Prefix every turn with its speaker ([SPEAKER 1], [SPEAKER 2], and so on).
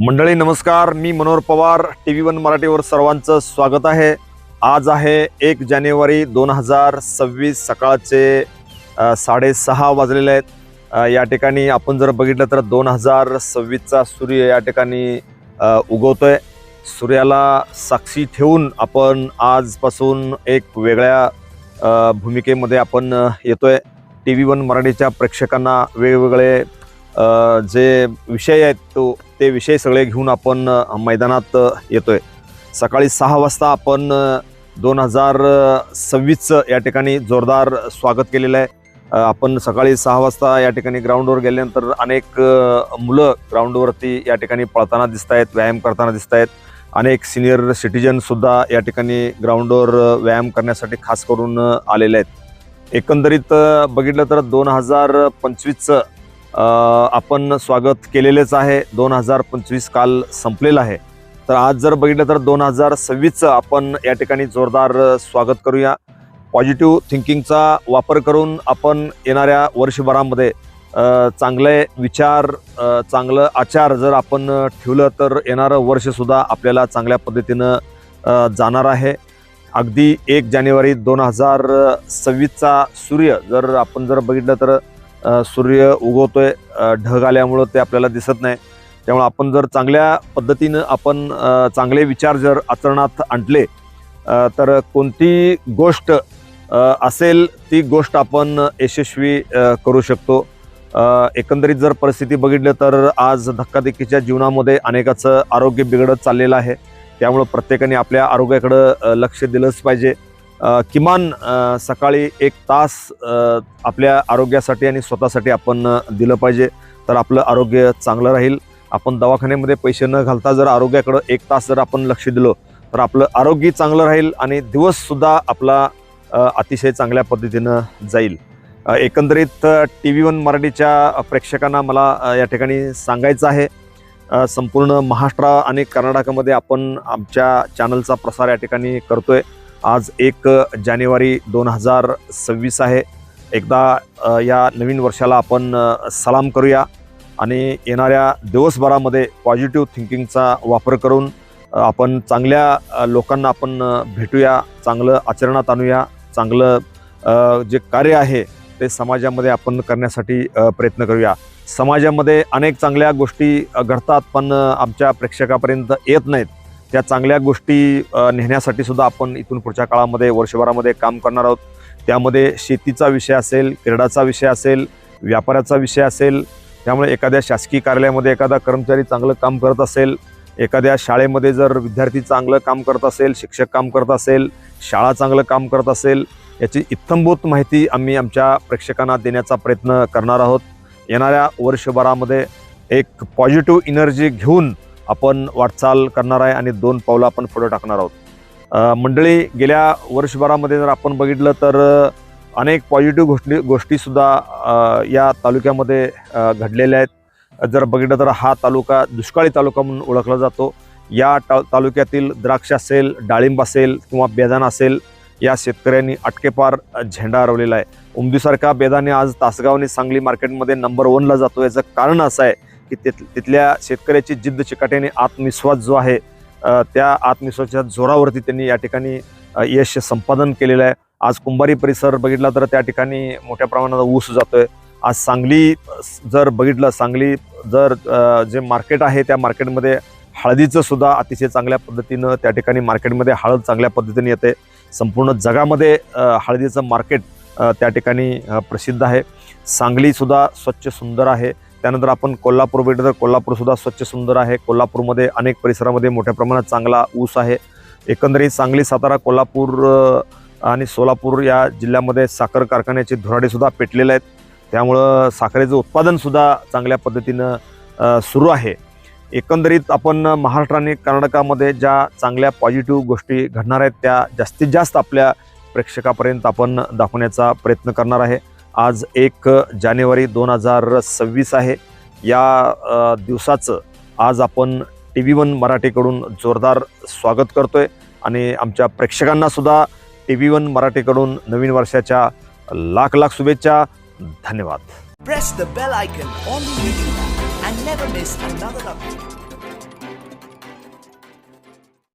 [SPEAKER 1] मंडळी नमस्कार, मी मनोहर पवार. TV1 मराठीवर सर्वांचं स्वागत आहे. आज आहे 1 जानेवारी 2026. सकाळचे 6:30 वाजलेले आहेत. या ठिकाणी आपण जर बघितलं तर 2026चा सूर्य या ठिकाणी उगवतोय. सूर्याला साक्षी ठेवून आपण आजपासून एक वेगळ्या भूमिकेमध्ये आपण येतोय. TV1 मराठीच्या प्रेक्षकांना वेगवेगळे जे विषय आहेत ते विषय सगळे घेऊन आपण मैदानात येतोय. सकाळी 6 वाजता आपण 2026चं या ठिकाणी जोरदार स्वागत केलेलं आहे. आपण सकाळी 6 वाजता या ठिकाणी ग्राउंडवर गेल्यानंतर अनेक मुलं ग्राउंडवरती या ठिकाणी पळताना दिसत आहेत, व्यायाम करताना दिसत आहेत. अनेक सिनियर सिटीजनसुद्धा या ठिकाणी ग्राउंडवर व्यायाम करण्यासाठी खास करून आलेले आहेत. एकंदरीत बघितलं तर 2025चं आपण स्वागत केलेलेच आहे. 2025 काल संपलेलं आहे. तर आज जर बघितलं तर 2026चं आपण या ठिकाणी जोरदार स्वागत करूया. पॉझिटिव्ह थिंकिंगचा वापर करून आपण येणाऱ्या वर्षभरामध्ये चांगले विचार, चांगलं आचार जर आपण ठेवलं तर येणारं वर्षसुद्धा आपल्याला चांगल्या पद्धतीनं जाणार आहे. अगदी 1 जानेवारी 2026चा सूर्य जर आपण बघितलं तर सूर्य उगवतोय. ढग आल्यामुळं ते आपल्याला दिसत नाही. त्यामुळे आपण जर चांगल्या पद्धतीनं आपण चांगले विचार जर आचरणात आणले तर कोणती गोष्ट असेल ती गोष्ट आपण यशस्वी करू शकतो. एकंदरीत जर परिस्थिती बघितलं तर आज धक्काधक्कीच्या जीवनामध्ये अनेकाचं आरोग्य बिघडत चाललेलं आहे. त्यामुळं प्रत्येकाने आपल्या आरोग्याकडं लक्ष दिलंच पाहिजे. किमान सकाळी 1 तास आपल्या आरोग्यासाठी आणि स्वतःसाठी आपण दिलं पाहिजे, तर आपलं आरोग्य चांगलं राहील. आपण दवाखान्यामध्ये पैसे न घालता जर आरोग्याकडं 1 तास जर आपण लक्ष दिलं तर आपलं आरोग्य चांगलं राहील आणि दिवससुद्धा आपला अतिशय चांगल्या पद्धतीनं जाईल. एकंदरीत TV1 मराठीच्या प्रेक्षकांना मला या ठिकाणी सांगायचं आहे, संपूर्ण महाराष्ट्र आणि कर्नाटकामध्ये आपण आमच्या चॅनलचा प्रसार या ठिकाणी करतोय. आज 1 जानेवारी 2026 आहे. एकदा या नवीन वर्षाला आपण सलाम करूया आणि येणाऱ्या दिवसभरामध्ये पॉझिटिव्ह थिंकिंगचा वापर करून आपण चांगल्या लोकांना आपण भेटूया, चांगलं आचरणात आणूया, चांगलं जे कार्य आहे ते समाजामध्ये आपण करण्यासाठी प्रयत्न करूया. समाजामध्ये अनेक चांगल्या गोष्टी घडतात पण आमच्या प्रेक्षकापर्यंत येत नाहीत. त्या चांगल्या गोष्टी नेण्यासाठी सुद्धा आपण इथून पुढच्या काळामध्ये वर्षभरामध्ये काम करणार आहोत. त्यामध्ये शेतीचा विषय असेल, क्रीडाचा विषय असेल, व्यापाराचा विषय असेल. त्यामुळे एखाद्या शासकीय कार्यालयामध्ये एखादा कर्मचारी चांगलं काम करत असेल, एखाद्या शाळेमध्ये जर विद्यार्थी चांगलं काम करत असेल, शिक्षक काम करत असेल, शाळा चांगलं काम करत असेल, याची इत्थंभूत माहिती आम्ही आमच्या प्रेक्षकांना देण्याचा प्रयत्न करणार आहोत. येणाऱ्या वर्षभरामध्ये एक पॉझिटिव्ह एनर्जी घेऊन आपण वाटचाल करणार आहे आणि 2 पावलं आपण पुढे टाकणार आहोत. मंडळी, गेल्या वर्षभरामध्ये जर आपण बघितलं तर अनेक पॉझिटिव्ह गोष्टीसुद्धा या तालुक्यामध्ये घडलेल्या आहेत. जर बघितलं तर हा तालुका दुष्काळी तालुका म्हणून ओळखला जातो. या तालुक्यातील द्राक्ष असेल, डाळिंब असेल किंवा बेदाण असेल, या शेतकऱ्यांनी अटकेपार झेंडा हरवलेला आहे. उमदीसारखा बेदाणे आज तासगाव आणि सांगली मार्केटमध्ये नंबर 1ला जातो. याचं कारण असं आहे की तिथल्या शेतकऱ्याची जिद्द चिकाटीने आत्मविश्वास जो आहे त्या आत्मविश्वासाच्या जोरावरती त्यांनी या ठिकाणी यश संपादन केलेलं आहे. आज कुंभारी परिसर बघितला तर त्या ठिकाणी मोठ्या प्रमाणात ऊस जातोय. आज सांगली जर बघितलं, सांगली जर जे मार्केट आहे त्या मार्केटमध्ये हळदीचं सुद्धा अतिशय चांगल्या पद्धतीनं त्या ठिकाणी मार्केटमध्ये हळद चांगल्या पद्धतीने येते. संपूर्ण जगामध्ये हळदीचं मार्केट त्या ठिकाणी प्रसिद्ध आहे. सांगलीसुद्धा स्वच्छ सुंदर आहे. त्यानंतर आपण कोल्हापूर भेटलं तर कोल्हापूरसुद्धा स्वच्छ सुंदर आहे. कोल्हापूरमध्ये अनेक परिसरामध्ये मोठ्या प्रमाणात चांगला ऊस आहे. एकंदरीत सांगली, सातारा, कोल्हापूर आणि सोलापूर या जिल्ह्यामध्ये साखर कारखान्याचे धुराडेसुद्धा पेटलेले आहेत. त्यामुळं साखरेचं उत्पादनसुद्धा चांगल्या पद्धतीनं सुरू आहे. एकंदरीत आपण महाराष्ट्र आणि कर्नाटकामध्ये ज्या चांगल्या पॉझिटिव्ह गोष्टी घडणार आहेत त्या जास्तीत जास्त आपल्या प्रेक्षकापर्यंत आपण दाखवण्याचा प्रयत्न करणार आहे. आज 1 जानेवारी 2026 आहे. या दिवसाचं आज आपण TV1 मराठीकडून जोरदार स्वागत करतोय आणि आमच्या प्रेक्षकांना सुद्धा TV1 मराठीकडून नवीन वर्षाच्या लाख लाख शुभेच्छा. धन्यवाद.
[SPEAKER 2] Press the bell icon on the YouTube and never miss another update.